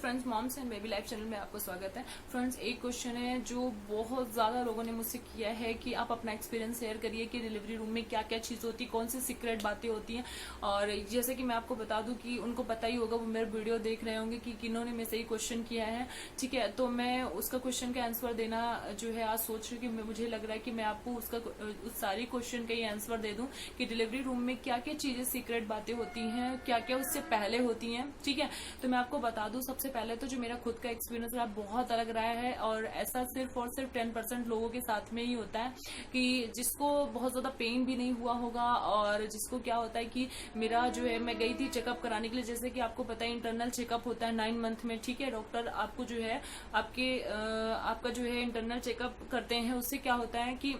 Friends, moms and baby life channel में आपको स्वागत है। फ्रेंड्स, एक क्वेश्चन है जो बहुत ज्यादा लोगों ने मुझसे किया है कि आप अपना एक्सपीरियंस शेयर करिए कि डिलीवरी रूम में क्या क्या चीज होती है, कौन सी सीक्रेट बातें होती हैं। और जैसे कि मैं आपको बता दूं कि उनको पता ही होगा, वो मेरे वीडियो देख रहे होंगे कि किन्होंने मेरे से ही क्वेश्चन किया है। ठीक है, तो मैं उसका क्वेश्चन का आंसर देना जो है आज सोच रही हूँ कि मुझे लग रहा है कि मैं आपको उसका उस सारी क्वेश्चन का ही आंसर दे दूं कि डिलीवरी रूम में क्या क्या चीजें सीक्रेट बातें होती हैं, क्या क्या उससे पहले होती हैं। ठीक है, तो मैं आपको बता दूं, सबसे पहले तो जो मेरा खुद का एक्सपीरियंस रहा बहुत अलग रहा है, और ऐसा सिर्फ और सिर्फ 10% लोगों के साथ में ही होता है कि जिसको बहुत ज्यादा पेन भी नहीं हुआ होगा, और जिसको क्या होता है कि मेरा जो है, मैं गई थी चेकअप कराने के लिए। जैसे कि आपको पता है इंटरनल चेकअप होता है 9 मंथ में। ठीक है, डॉक्टर आपको जो है आपका जो है इंटरनल चेकअप करते हैं। उससे क्या होता है कि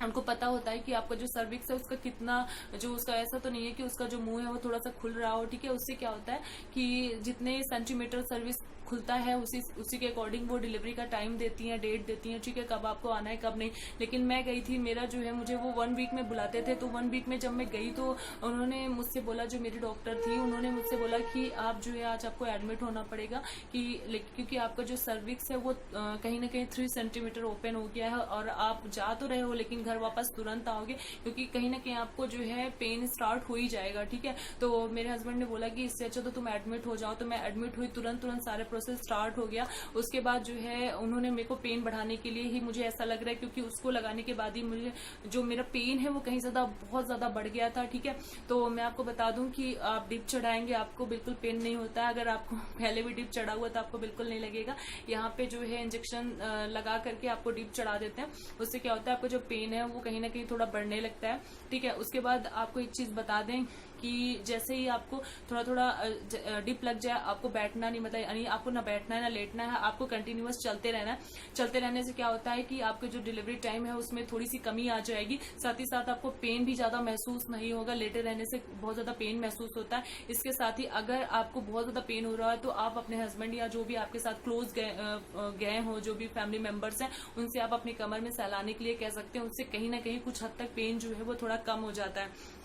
उनको पता होता है कि आपका जो सर्विक्स है उसका कितना, जो उसका ऐसा तो नहीं है कि उसका जो मुंह है वो थोड़ा सा खुल रहा हो। ठीक है, उससे क्या होता है कि जितने सेंटीमीटर सर्विस खुलता है उसी के अकॉर्डिंग वो डिलीवरी का टाइम देती हैं, डेट देती हैं। ठीक है, कब आपको आना है कब नहीं। लेकिन मैं गई थी, मेरा जो है, मुझे वो 1 वीक में बुलाते थे, तो 1 वीक में जब मैं गई तो उन्होंने मुझसे बोला, जो मेरी डॉक्टर थी उन्होंने मुझसे बोला कि आप जो है आज आपको एडमिट होना पड़ेगा क्योंकि आपका जो सर्विक्स है वो कहीं ना कहीं 3 सेंटीमीटर ओपन हो गया है, और आप जा तो रहे हो लेकिन घर वापस तुरंत आओगे, क्योंकि कहीं ना कहीं आपको जो है पेन स्टार्ट हो ही जाएगा। ठीक है, तो मेरे हस्बैंड ने बोला कि इससे अच्छा तो तुम एडमिट हो जाओ। तो मैं एडमिट हुई, तुरंत सारे प्रोसेस स्टार्ट हो गया। उसके बाद जो है उन्होंने मेरे को पेन बढ़ाने के लिए ही, मुझे ऐसा लग रहा है क्योंकि उसको लगाने के बाद ही मुझे जो मेरा पेन है वो कहीं बहुत ज्यादा बढ़ गया था। ठीक है, तो मैं आपको बता दूं कि आप डिप चढ़ाएंगे आपको बिल्कुल पेन नहीं होता है। अगर आपको पहले भी डिप चढ़ा हुआ तो आपको बिल्कुल नहीं लगेगा। यहाँ पे जो है इंजेक्शन लगा करके आपको डिप चढ़ा देते हैं। उससे क्या होता है, आपको जो पेन है वो कहीं ना कहीं थोड़ा बढ़ने लगता है। ठीक है, उसके बाद आपको एक चीज बता दें कि जैसे ही आपको थोड़ा थोड़ा डिप लग जाए, आपको बैठना नहीं, मतलब यानी आपको ना बैठना है ना लेटना है, आपको कंटिन्यूअस चलते रहना है। चलते रहने से क्या होता है कि आपके जो डिलीवरी टाइम है उसमें थोड़ी सी कमी आ जाएगी। साथ ही साथ आपको पेन भी ज्यादा महसूस नहीं होगा। लेटे रहने से बहुत ज्यादा पेन महसूस होता है। इसके साथ ही अगर आपको बहुत ज्यादा पेन हो रहा है तो आप अपने हस्बैंड या जो भी आपके साथ क्लोज गए हो, जो भी फैमिली मेंबर्स हैं, उनसे आप अपनी कमर में सहलाने के लिए कह सकते हैं। उससे कहीं ना कहीं कुछ हद तक पेन जो है वो थोड़ा कम हो जाता है।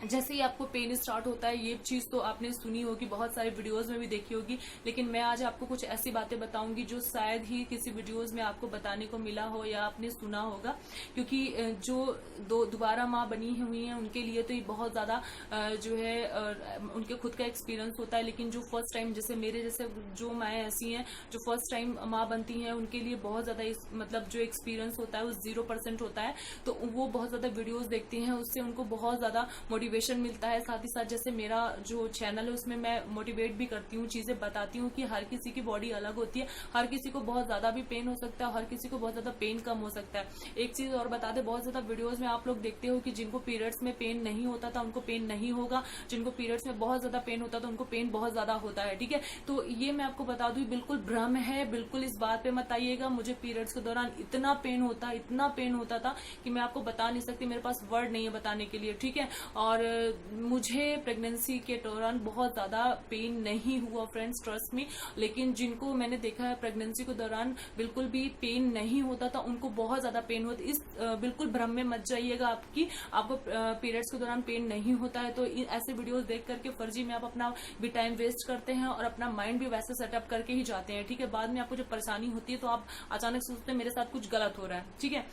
जैसे ही आपको पेन स्टार्ट होता है, ये चीज तो आपने सुनी होगी, बहुत सारे वीडियोस में भी देखी होगी, लेकिन मैं आज आपको कुछ ऐसी बातें बताऊंगी जो शायद ही किसी वीडियोस में आपको बताने को मिला हो या आपने सुना होगा। क्योंकि जो दोबारा माँ बनी हुई हैं उनके लिए तो ये बहुत ज्यादा जो है उनके खुद का एक्सपीरियंस होता है। लेकिन जो फर्स्ट टाइम, जैसे मेरे जैसे जो माएँ ऐसी हैं जो फर्स्ट टाइम माँ बनती हैं, उनके लिए बहुत ज्यादा मतलब जो एक्सपीरियंस होता है वो 0% होता है। तो वो बहुत ज्यादा वीडियोज देखती हैं, उससे उनको बहुत ज्यादा मोटिवेशन मिलता है। साथ ही साथ जैसे मेरा जो चैनल है उसमें मैं मोटिवेट भी करती हूँ, चीजें बताती हूँ कि हर किसी की बॉडी अलग होती है, हर किसी को बहुत ज्यादा भी पेन हो सकता है, हर किसी को बहुत ज्यादा पेन कम हो सकता है। एक चीज और बता दे, बहुत ज्यादा वीडियोस में आप लोग देखते हो कि जिनको पीरियड्स में पेन नहीं होता था उनको पेन नहीं होगा, जिनको पीरियड्स में बहुत ज्यादा पेन होता था उनको पेन बहुत ज्यादा होता है। ठीक है, तो ये मैं आपको बता दूं बिल्कुल भ्रम है, बिल्कुल इस बात पे मत आइएगा। मुझे पीरियड्स के दौरान इतना पेन होता था कि मैं आपको बता नहीं सकती, मेरे पास वर्ड नहीं है बताने के लिए। ठीक है, और मुझे प्रेगनेंसी के दौरान बहुत ज्यादा पेन नहीं हुआ फ्रेंड्स, ट्रस्ट मी। लेकिन जिनको मैंने देखा है प्रेगनेंसी के दौरान बिल्कुल भी पेन नहीं होता था, उनको बहुत ज्यादा पेन होता। इस बिल्कुल भ्रम में मत जाइएगा आपको पीरियड्स के दौरान पेन नहीं होता है। तो ऐसे वीडियोस देख करके फर्जी में आप अपना भी टाइम वेस्ट करते हैं और अपना माइंड भी वैसे सेटअप करके ही जाते हैं। ठीक है, बाद में आपको जब परेशानी होती है तो आप अचानक सोचते हैं मेरे साथ कुछ गलत हो रहा है। ठीक है,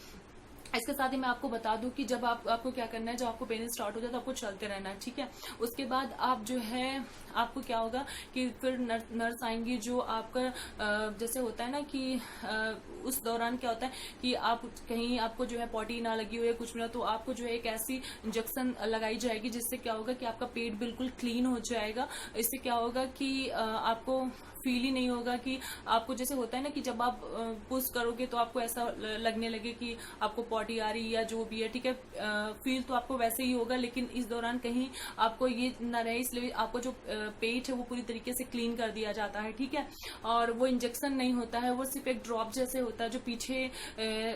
इसके साथ ही मैं आपको बता दूं कि जब आपको क्या करना है, जब आपको पेन स्टार्ट हो जाए तो आपको चलते रहना है। ठीक है, उसके बाद आप जो है, आपको क्या होगा कि फिर नर्स आएंगी जो आपका जैसे होता है ना कि उस दौरान क्या होता है कि आप कहीं आपको जो है पॉटी ना लगी हो या कुछ ना, तो आपको जो है एक ऐसी इंजेक्शन लगाई जाएगी जिससे क्या होगा कि आपका पेट बिल्कुल क्लीन हो जाएगा। इससे क्या होगा कि आपको फील ही नहीं होगा कि आपको, जैसे होता है ना कि जब आप पुश करोगे तो आपको ऐसा लगने लगे कि आपको पॉटी आ रही या जो भी है। ठीक है, फील तो आपको वैसे ही होगा, लेकिन इस दौरान कहीं आपको ये न रहे, इसलिए आपको जो पेट है वो पूरी तरीके से क्लीन कर दिया जाता है। ठीक है, और वो इंजेक्शन नहीं होता है, वो सिर्फ एक ड्रॉप जैसे होता है जो पीछे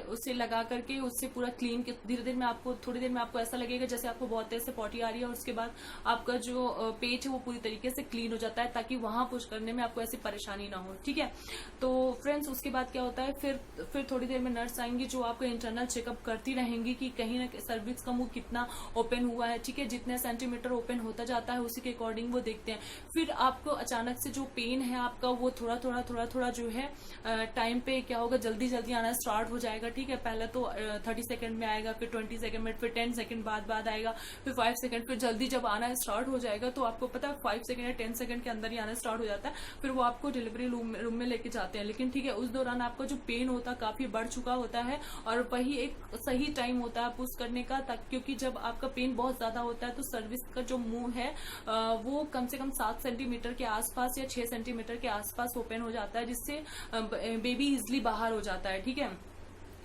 उसे लगा करके उससे पूरा क्लीन, धीरे धीरे में आपको थोड़ी देर में आपको ऐसा लगेगा जैसे आपको बहुत तेज से पॉटी आ रही है, और उसके बाद आपका जो पेट है वो पूरी तरीके से क्लीन हो जाता है, ताकि वहां पुश करने में आपको ऐसी परेशानी ना हो। ठीक है, तो फ्रेंड्स उसके बाद क्या होता है, फिर थोड़ी देर में नर्स आएंगी जो आपको इंटरनल चेकअप करती रहेंगी कि कहीं ना सर्विक्स का मुंह कितना ओपन हुआ है। ठीक है, जितने सेंटीमीटर ओपन होता जाता है उसी के अकॉर्डिंग वो देखते हैं। फिर आपको अचानक से जो पेन है आपका वो थोड़ा जो है टाइम पे क्या होगा, जल्दी जल्दी आना स्टार्ट हो जाएगा। ठीक है, पहले तो 30 सेकंड में आएगा, फिर 20 सेकंड में, फिर 10 सेकंड बाद आएगा, फिर 5 सेकंड, फिर जल्दी जब आना स्टार्ट हो जाएगा तो आपको पता है 5 सेकंड या 10 सेकंड के अंदर ही आना स्टार्ट हो जाता है। फिर वो आपको डिलीवरी रूम में लेके जाते हैं। लेकिन ठीक है, उस दौरान आपका जो पेन होता है काफी बढ़ चुका होता है, और वही एक सही टाइम होता है पुश करने का, क्योंकि जब आपका पेन बहुत ज्यादा होता है तो सर्विस का जो मुंह है वो कम से कम 7 सेंटीमीटर के आसपास या 6 सेंटीमीटर के आसपास ओपन हो जाता है, जिससे बेबी इजिली बाहर हो जाता है। ठीक है,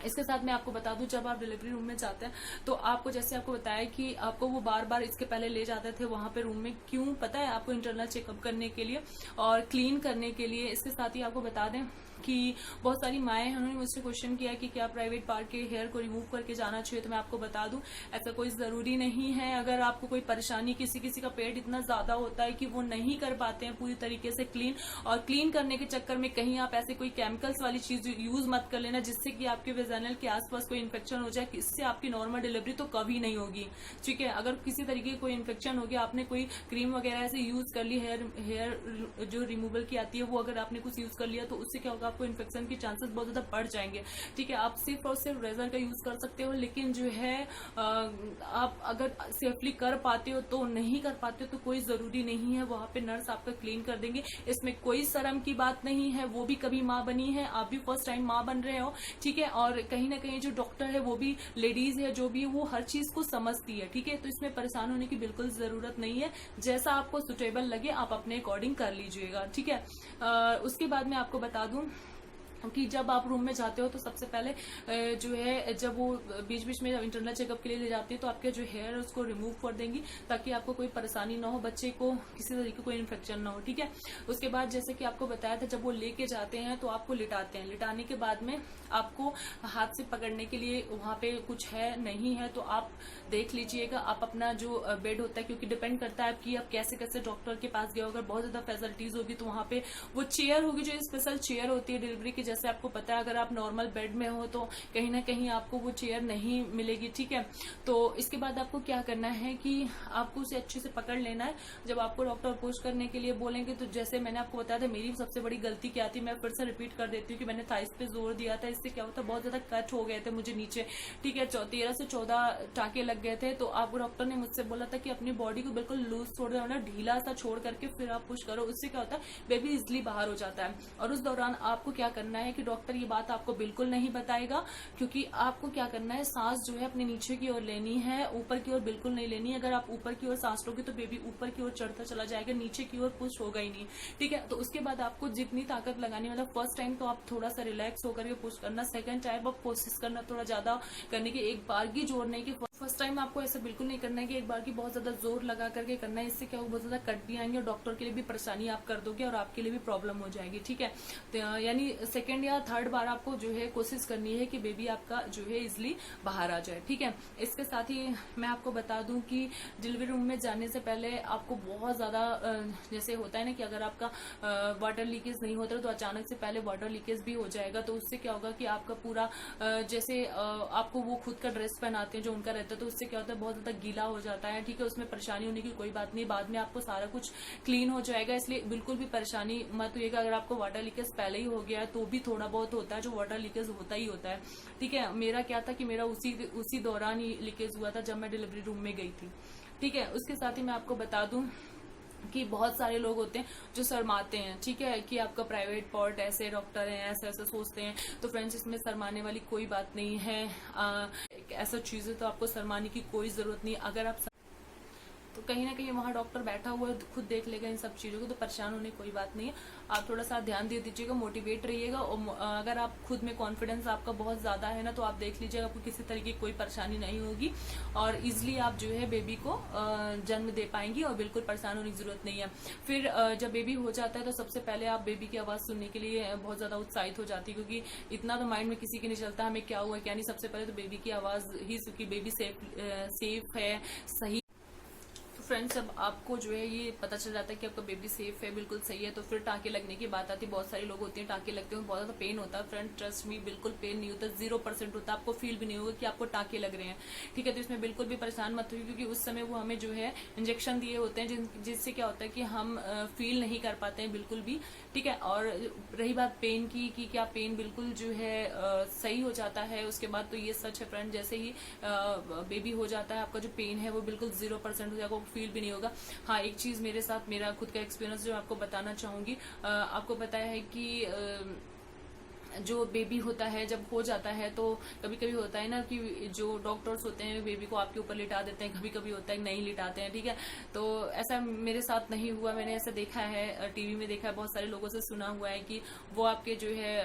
इसके साथ मैं आपको बता दूं, जब आप डिलीवरी रूम में जाते हैं तो आपको, जैसे आपको बताया कि आपको वो बार बार इसके पहले ले जाते थे वहां पे रूम में, क्यों पता है, आपको इंटरनल चेकअप करने के लिए और क्लीन करने के लिए। इसके साथ ही आपको बता दें कि बहुत सारी माएं हैं, उन्होंने मुझसे क्वेश्चन किया कि क्या प्राइवेट पार्ट के हेयर को रिमूव करके जाना चाहिए। तो मैं आपको बता दूं, ऐसा कोई जरूरी नहीं है। अगर आपको कोई परेशानी, किसी का पेट इतना ज्यादा होता है कि वो नहीं कर पाते हैं पूरी तरीके से क्लीन, और क्लीन करने के चक्कर में कहीं आप ऐसे कोई केमिकल्स वाली चीज यूज मत कर लेना जिससे कि आपके वेजाइनल के आसपास कोई इन्फेक्शन हो जाए, इससे आपकी नॉर्मल डिलीवरी तो कभी नहीं होगी। ठीक है, अगर किसी तरीके की कोई इन्फेक्शन हो गया, आपने कोई क्रीम वगैरह ऐसे यूज कर ली, हेयर जो रिमूवल की आती है वो अगर आपने कुछ यूज कर लिया तो उससे क्या होगा, आपको इन्फेक्शन की चांसेस बहुत ज्यादा बढ़ जाएंगे। ठीक है, आप सिर्फ और सिर्फ रेजर का यूज कर सकते हो, लेकिन जो है आप अगर सेफली कर पाते हो तो, नहीं कर पाते हो तो कोई जरूरी नहीं है, वहां पे नर्स आपका क्लीन कर देंगे। इसमें कोई शर्म की बात नहीं है, वो भी कभी माँ बनी है, आप भी फर्स्ट टाइम माँ बन रहे हो। ठीक है, और कहीं ना कहीं जो डॉक्टर है वो भी लेडीज है, जो भी वो हर चीज को समझती है। ठीक है, तो इसमें परेशान होने की बिल्कुल जरूरत नहीं है, जैसा आपको सुटेबल लगे आप अपने अकॉर्डिंग कर लीजिएगा। ठीक है, उसके बाद मैं आपको बता दूं कि जब आप रूम में जाते हो तो सबसे पहले जो है, जब वो बीच बीच में इंटरनल चेकअप के लिए ले जाती है तो आपके जो हेयर है उसको रिमूव कर देंगी, ताकि आपको कोई परेशानी ना हो, बच्चे को किसी तरीके का कोई इन्फेक्शन ना हो। ठीक है, उसके बाद जैसे कि आपको बताया था, जब वो लेके जाते हैं तो आपको लिटाते हैं। लिटाने के बाद में आपको हाथ से पकड़ने के लिए वहां पे कुछ है नहीं है तो आप देख लीजिएगा, आप अपना जो बेड होता है, क्योंकि डिपेंड करता है कि आप कैसे कैसे डॉक्टर के पास गए हो। अगर बहुत ज्यादा फैसिलिटीज होगी तो वहां पे वो चेयर होगी, जो स्पेशल चेयर होती है डिलीवरी की, जैसे आपको पता है अगर आप नॉर्मल बेड में हो तो कहीं ना कहीं आपको वो चेयर नहीं मिलेगी। ठीक है, तो इसके बाद आपको क्या करना है कि आपको उसे अच्छे से पकड़ लेना है। जब आपको डॉक्टर पुश करने के लिए बोलेंगे तो जैसे मैंने आपको बताया था, मेरी सबसे बड़ी गलती क्या थी, मैं फिर से रिपीट कर देती हूँ कि मैंने थाइस पे जोर दिया था। इससे क्या होता, बहुत ज्यादा कट हो गए थे मुझे नीचे। ठीक है, 13 से 14 टाके लग गए थे। तो आपको डॉक्टर ने मुझसे बोला था कि अपनी बॉडी को बिल्कुल लूज छोड़ दो, मतलब ढीला सा छोड़ करके फिर आप पुश करो, उससे क्या होता है बेबी इजिली बाहर हो जाता है। और उस दौरान आपको क्या करना है कि डॉक्टर ये बात आपको बिल्कुल नहीं बताएगा, क्योंकि आपको क्या करना है, सांस जो है अपने नीचे की ओर लेनी है, ऊपर की ओर बिल्कुल नहीं लेनी है। अगर आप ऊपर की ओर सांस लोगे तो बेबी ऊपर की ओर चढ़ता चला जाएगा, नीचे की ओर पुश होगा ही नहीं। ठीक है, तो उसके बाद आपको जितनी ताकत लगानी, मतलब फर्स्ट टाइम तो आप थोड़ा सा रिलैक्स होकर के पुश करना, सेकंड टाइम आप कोशिश करना थोड़ा ज्यादा करने की, एक बार की जोर नहीं कि फर्स्ट टाइम आपको ऐसा बिल्कुल नहीं करना है कि एक बार की बहुत ज्यादा जोर लगा करके करना है। इससे क्या होगा, बहुत ज्यादा कट भी आएंगे और डॉक्टर के लिए भी परेशानी आप कर दोगे और आपके लिए भी प्रॉब्लम हो जाएगी। ठीक है, तो यानी सेकंड या थर्ड बार आपको जो है कोशिश करनी है कि बेबी आपका जो है इजिली बाहर आ जाए। ठीक है, इसके साथ ही मैं आपको बता दूं कि डिलीवरी रूम में जाने से पहले आपको बहुत ज्यादा, जैसे होता है ना कि अगर आपका वाटर लीकेज नहीं होता तो अचानक से पहले वाटर लीकेज भी हो जाएगा, तो उससे क्या होगा कि आपका पूरा जैसे आपको वो खुद का ड्रेस पहनाते हैं जो उनका रहता है, तो उससे क्या होता है बहुत ज्यादा गीला हो जाता है। ठीक है, उसमें परेशानी होने की कोई बात नहीं, बाद में आपको सारा कुछ क्लीन हो जाएगा, इसलिए बिल्कुल भी परेशानी मत होइएगा। अगर आपको वाटर लीकेज पहले ही हो गया तो भी थोड़ा बहुत होता है, जो वाटर लीकेज होता ही होता है। ठीक है, मेरा क्या था कि मेरा उसी दौरान ही लीकेज हुआ था जब मैं डिलीवरी रूम में गई थी। ठीक है, उसके साथ ही मैं आपको बता दूं कि बहुत सारे लोग होते हैं जो शर्माते हैं। ठीक है, कि आपका प्राइवेट पार्ट ऐसे डॉक्टर हैं, ऐसे ऐसे सोचते हैं। तो फ्रेंड्स, इसमें शर्माने वाली कोई बात नहीं है। ऐसा चीज है तो आपको शर्माने की कोई जरूरत नहीं। अगर आप तो कहीं ना कहीं वहाँ डॉक्टर बैठा हुआ है, खुद देख लेगा इन सब चीजों को, तो परेशान होने की कोई बात नहीं है। आप थोड़ा सा ध्यान दे दीजिएगा, मोटिवेट रहिएगा, और अगर आप खुद में कॉन्फिडेंस आपका बहुत ज्यादा है ना, तो आप देख लीजिएगा आपको किसी तरीके की कोई परेशानी नहीं होगी, और इजिली आप जो है बेबी को जन्म दे पाएंगी, और बिल्कुल परेशान होने की जरूरत नहीं है। फिर जब बेबी हो जाता है तो सबसे पहले आप बेबी की आवाज सुनने के लिए बहुत ज्यादा उत्साहित हो जाती है, क्योंकि इतना तो माइंड में किसी के नहीं चलता हमें क्या हुआ क्या नहीं, सबसे पहले तो बेबी की आवाज ही, क्योंकि बेबी सेफ है, सही। फ्रेंड्स, जब आपको जो है ये पता चल जाता है कि आपका बेबी सेफ है, बिल्कुल सही है, तो फिर टाँके लगने की बात आती है। बहुत सारे लोग होते हैं टाँके लगते हैं, बहुत ज्यादा पेन होता है। फ्रेंड ट्रस्ट मी, बिल्कुल पेन नहीं होता, 0% होता है, आपको फील भी नहीं होगा कि आपको टाँके लग रहे हैं। ठीक है, तो इसमें बिल्कुल भी परेशान मत होइए, क्योंकि उस समय वो हमें जो है इंजेक्शन दिए होते हैं, जिससे क्या होता है कि हम फील नहीं कर पाते हैं बिल्कुल भी। ठीक है, और रही बात पेन की कि क्या पेन बिल्कुल जो है सही हो जाता है उसके बाद, तो ये सच है फ्रेंड, जैसे ही बेबी हो जाता है आपका जो पेन है वो बिल्कुल 0% हो जाएगा, फील भी नहीं होगा। हाँ, एक चीज मेरे साथ, मेरा खुद का एक्सपीरियंस जो आपको बताना चाहूंगी। आपको पता है कि जो बेबी होता है जब हो जाता है, तो कभी कभी होता है ना कि जो डॉक्टर्स होते हैं बेबी को आपके ऊपर लिटा देते हैं, कभी कभी होता है नहीं लिटाते हैं। ठीक है, तो ऐसा मेरे साथ नहीं हुआ, मैंने ऐसा देखा है, टीवी में देखा है, बहुत सारे लोगों से सुना हुआ है कि वो आपके जो है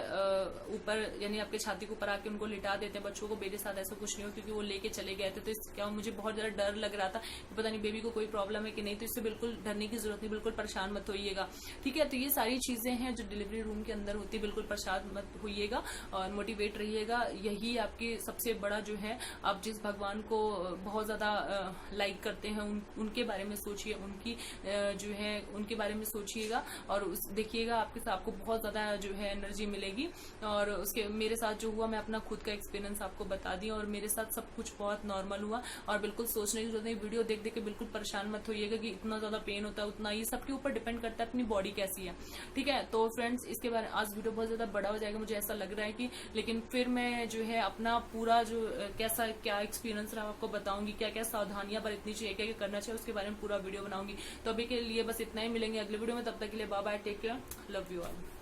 ऊपर, यानी आपके छाती के ऊपर आके उनको लिटा देते हैं बच्चों को। मेरे साथ ऐसा कुछ नहीं हो, क्योंकि वो लेके चले गए थे, तो क्या मुझे बहुत ज्यादा डर लग रहा था कि पता नहीं बेबी को कोई प्रॉब्लम है कि नहीं, तो इससे बिल्कुल डरने की जरूरत नहीं, बिल्कुल परेशान मत होइएगा। ठीक है, तो ये सारी चीजें हैं जो डिलीवरी रूम के अंदर होती है, बिल्कुल परेशान मत होइएगा और मोटिवेट रहिएगा। यही आपकी सबसे बड़ा जो है, आप जिस भगवान को बहुत ज्यादा लाइक करते हैं उनके बारे में सोचिए, उनकी जो है उनके बारे में सोचिएगा, और देखिएगा आपको बहुत ज्यादा जो है एनर्जी मिलेगी। और उसके मेरे साथ जो हुआ, मैं अपना खुद का एक्सपीरियंस आपको बता दी, और मेरे साथ सब कुछ बहुत नॉर्मल हुआ, और बिल्कुल सोचने की जरूरत नहीं। वीडियो देख देख के बिल्कुल परेशान मत होइएगा कि इतना ज्यादा पेन होता है, उतना, ये सबके ऊपर डिपेंड करता है अपनी बॉडी कैसी है। ठीक है, तो फ्रेंड्स, इसके बारे में आज वीडियो बहुत ज्यादा बड़ा हो जाएगा मुझे ऐसा लग रहा है कि, लेकिन फिर मैं जो है अपना पूरा जो कैसा क्या एक्सपीरियंस रहा आपको बताऊंगी, क्या क्या सावधानियां बरतनी चाहिए, क्या क्या करना चाहिए, उसके बारे में पूरा वीडियो बनाऊंगी। तो अभी के लिए बस इतना ही, मिलेंगे अगले वीडियो में, तब तक के लिए bye bye, take care, love you all.